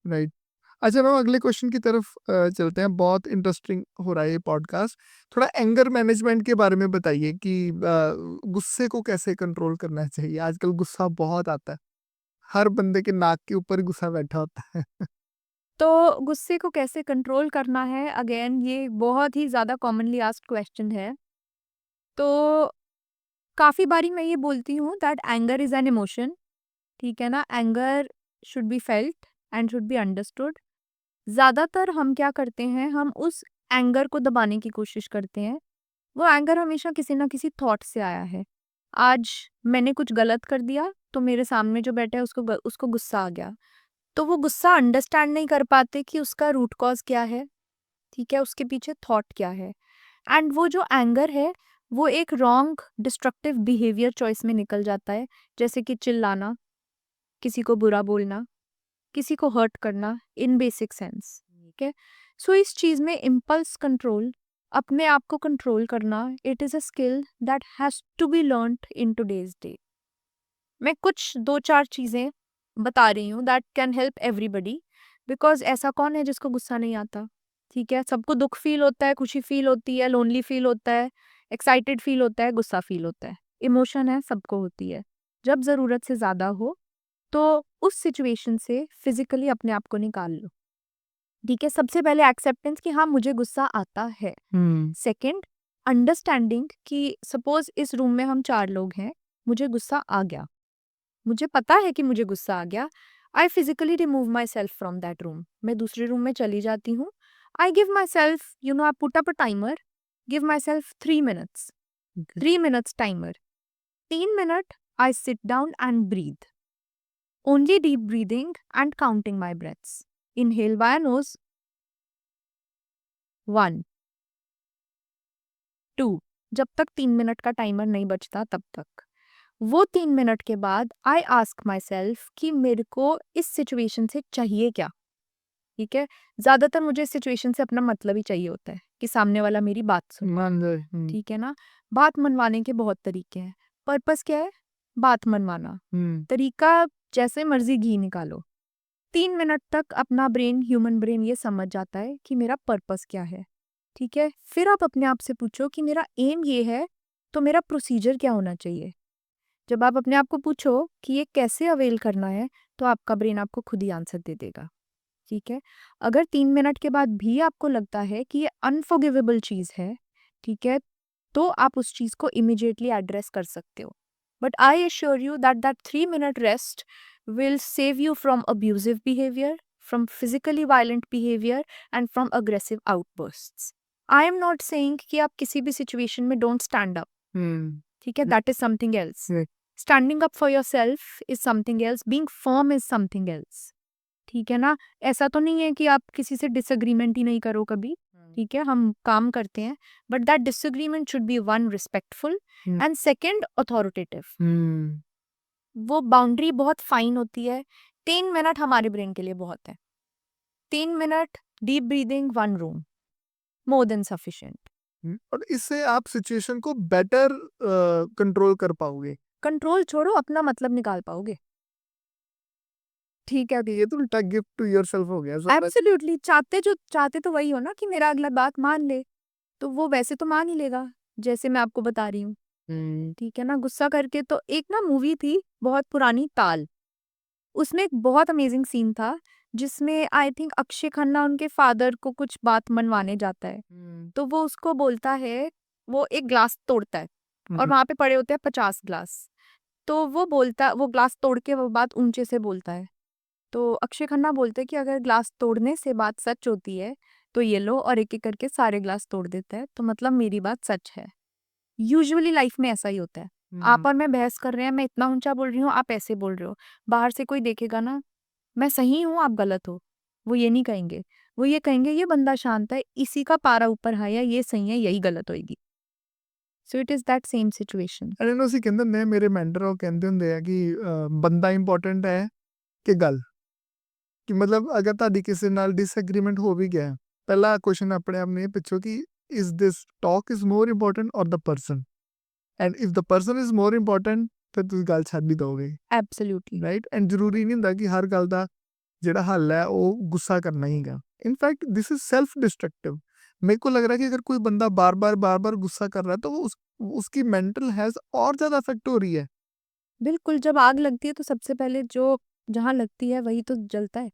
Right. अच्छा ma'am, अगले question की तरफ चलते हैं। बहुत इंटरेस्टिंग हो रहा है ये पॉडकास्ट। थोड़ा एंगर मैनेजमेंट के बारे में बताइए कि गुस्से को कैसे कंट्रोल करना चाहिए। आजकल गुस्सा बहुत आता है, हर बंदे के नाक के ऊपर गुस्सा बैठा होता है। तो गुस्से को कैसे कंट्रोल करना है, अगेन ये बहुत ही ज़्यादा कॉमनली आस्क्ड क्वेश्चन है। तो काफ़ी बारी मैं ये बोलती हूँ that anger is an emotion, ठीक है ना? Anger should be felt and should be understood. ज़्यादातर हम क्या करते हैं, हम उस एंगर को दबाने की कोशिश करते हैं। वो एंगर हमेशा किसी ना किसी थॉट से आया है। आज मैंने कुछ गलत कर दिया, तो मेरे सामने जो बैठा है उसको गुस्सा आ गया। तो वो गुस्सा अंडरस्टैंड नहीं कर पाते कि उसका रूट कॉज़ क्या है, ठीक है? उसके पीछे थॉट क्या है? एंड वो जो एंगर है, वो एक रॉन्ग डिस्ट्रक्टिव बिहेवियर चॉइस में निकल जाता है, जैसे कि चिल्लाना, किसी को बुरा बोलना, किसी को हर्ट करना इन बेसिक सेंस, ठीक है? सो इस चीज़ में इम्पल्स कंट्रोल, अपने आप को कंट्रोल करना, it is a skill that has to be learned in today's day. मैं कुछ 2-4 चीज़ें बता रही हूँ that can help everybody, because ऐसा कौन है जिसको गुस्सा नहीं आता, ठीक है? सबको दुःख फ़ील होता है, खुशी फ़ील होती है, लोनली फ़ील होता है, एक्साइटेड फ़ील होता है, गुस्सा फ़ील होता है। इमोशन है, सबको होती है। जब ज़रूरत से ज़्यादा हो, तो उस सिचुएशन से फिज़िकली अपने आप को निकाल लो, ठीक है? सबसे पहले एक्सेप्टेंस कि हाँ, मुझे गुस्सा आता है। सेकंड, अंडरस्टैंडिंग कि सपोज़ इस रूम में हम 4 लोग हैं, मुझे गुस्सा आ गया। मुझे पता है कि मुझे गुस्सा आ गया। I physically remove myself from that room. मैं दूसरे रूम में चली जाती हूँ। I give myself, I put up a timer, give myself 3 minutes, 3 minutes timer. 3 minute I sit down and breathe, only deep breathing and counting my breaths. Inhale by nose, 1, 2, जब तक 3 minute का timer नहीं बजता तब तक। वो 3 minute के बाद आई आस्क माई सेल्फ कि मेरे को इस सिचुएशन से चाहिए क्या, ठीक है? ज़्यादातर मुझे इस सिचुएशन से अपना मतलब ही चाहिए होता है कि सामने वाला मेरी बात सुने, मान जाए। ठीक है ना? बात मनवाने के बहुत तरीके हैं। पर्पस क्या है? बात मनवाना। तरीका जैसे मर्जी घी निकालो। 3 मिनट तक अपना ब्रेन, ह्यूमन ब्रेन ये समझ जाता है कि मेरा पर्पस क्या है, ठीक है? फिर आप अपने आप से पूछो कि मेरा एम ये है, तो मेरा प्रोसीजर क्या होना चाहिए? जब आप अपने आप को पूछो कि ये कैसे अवेल करना है, तो आपका ब्रेन आपको खुद ही आंसर दे देगा, ठीक है? अगर 3 मिनट के बाद भी आपको लगता है कि ये अनफॉरगिवेबल चीज़ है, ठीक है? तो आप उस चीज़ को इमीडिएटली एड्रेस कर सकते हो। But I assure you that that 3 minute rest will save you from abusive behaviour, from physically violent behaviour and from aggressive outbursts. I am not saying कि आप किसी भी सिचुएशन में डोंट स्टैंड अप, ठीक है? That is something else. Standing up for yourself is something else, being firm is something else, ठीक है ना? ऐसा तो नहीं है कि आप किसी से डिसएग्रीमेंट ही नहीं करो कभी, ठीक है? हम काम करते हैं, but that disagreement should be 1 respectful and second authoritative. वो बाउंड्री बहुत फाइन होती है। 3 मिनट हमारे ब्रेन के लिए बहुत है। 3 minute deep breathing, 1 room, more than sufficient. और इससे आप सिचुएशन को बेटर कंट्रोल कर पाओगे। कंट्रोल छोड़ो, अपना मतलब निकाल पाओगे, ठीक है? ये तो उल्टा गिफ्ट टू योरसेल्फ हो गया। एब्सोल्युटली। चाहते तो वही हो ना कि मेरा अगला बात मान ले, तो वो वैसे तो मान ही लेगा, जैसे मैं आपको बता रही हूँ, ठीक है ना? गुस्सा करके तो एक ना मूवी थी बहुत पुरानी, ताल। उसमें एक बहुत अमेजिंग सीन था, जिसमें आई थिंक अक्षय खन्ना उनके फादर को कुछ बात मनवाने जाता है। तो वो उसको बोलता है, वो एक ग्लास तोड़ता है और वहाँ पे पड़े होते हैं 50 ग्लास। तो वो ग्लास तोड़ के वो बात ऊँचे से बोलता है। तो अक्षय खन्ना बोलते हैं कि अगर ग्लास तोड़ने से बात सच होती है, तो ये लो, और एक-एक करके सारे ग्लास तोड़ देता है, तो मतलब मेरी बात सच है। यूजुअली लाइफ में ऐसा ही होता है। आप और मैं बहस कर रहे हैं, मैं इतना ऊँचा बोल रही हूँ, आप ऐसे बोल रहे हो। बाहर से कोई देखेगा ना, मैं सही हूँ, आप गलत हो। वो ये नहीं कहेंगे। वो ये कहेंगे ये बंदा शांत है, इसी का पारा ऊपर है, या ये सही है, यही गलत होएगी। So it is that same situation. अरे नो सी कहंदे ने मेरे मेंटर ਉਹ ਕਹਿੰਦੇ ਹੁੰਦੇ ਆ ਕਿ ਬੰਦਾ ਇੰਪੋਰਟੈਂਟ ਹੈ ਕਿ ਗੱਲ, ਕਿ ਮਤਲਬ ਅਗਰ ਤੁਹਾਡੀ ਕਿਸੇ ਨਾਲ ਡਿਸਐਗਰੀਮੈਂਟ ਹੋ ਵੀ ਗਿਆ, ਪਹਿਲਾ ਕੁਐਸਚਨ ਆਪਣੇ ਆਪ ਨੂੰ ਇਹ ਪੁੱਛੋ ਕਿ is this talk is more important or the person, and if the person is more important ਫਿਰ ਤੁਸੀਂ ਗੱਲ ਛੱਡ ਹੀ ਦੋਗੇ, एब्सोल्युटली। ਰਾਈਟ। ਐਂਡ ਜ਼ਰੂਰੀ ਨਹੀਂ ਹੁੰਦਾ ਕਿ ਹਰ ਗੱਲ ਦਾ ਜਿਹੜਾ ਹੱਲ ਹੈ ਉਹ ਗੁੱਸਾ ਕਰਨਾ ਹੀ ਹੈਗਾ। In fact this is self destructive. मेरे को लग रहा है कि अगर कोई बंदा बार बार गुस्सा कर रहा है तो वो उसकी मेंटल हेल्थ और ज़्यादा अफेक्ट हो रही है। बिल्कुल, जब आग लगती है तो सबसे पहले जो जहाँ लगती है वही तो जलता है।